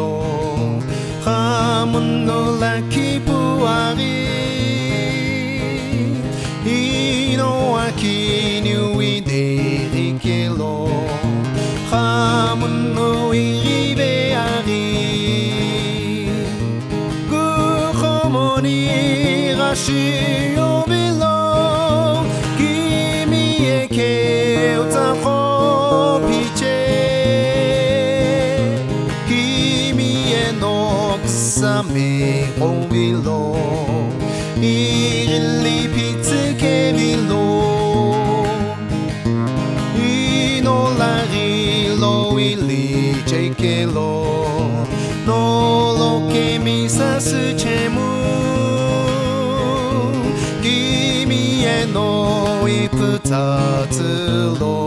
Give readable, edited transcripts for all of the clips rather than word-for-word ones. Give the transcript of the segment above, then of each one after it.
lo Ramon no la kipuari Ino aki ni uide rikelo Ramon no irive ari Guromoni rashi obilo Kimi eke utako piche Same obilo irili pitike bilo ino lari lo ili chekelo no lo que mi sasu chemu kimi no iputatsu lo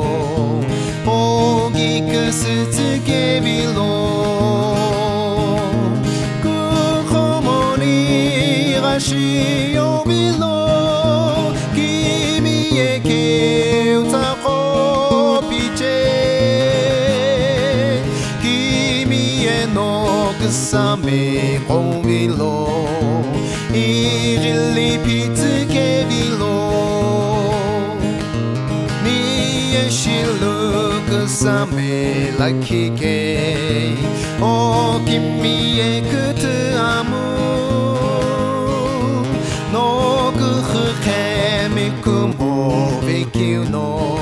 ogiku sutsuke bilo Rashi obilo kimi eke utako piche kimi no kusame obilo irili pitsuke bilo mi shiru kusame lakike o kimi e kutu amu Kumo vekyu no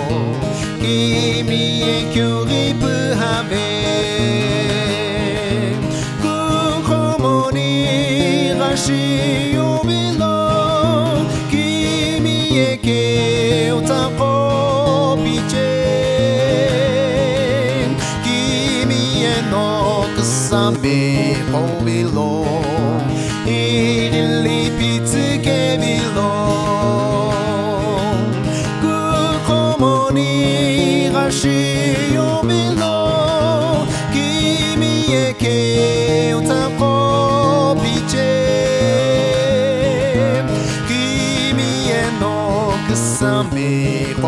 kimi e kyuripu have Kumo ni rashi obilo kimi e ke utako piche kimi e no kusame obilo irili pitsuke bilo Rashi obilo kimi eke utako piche kimi no kusame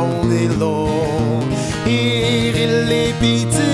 obilo irili pitsuke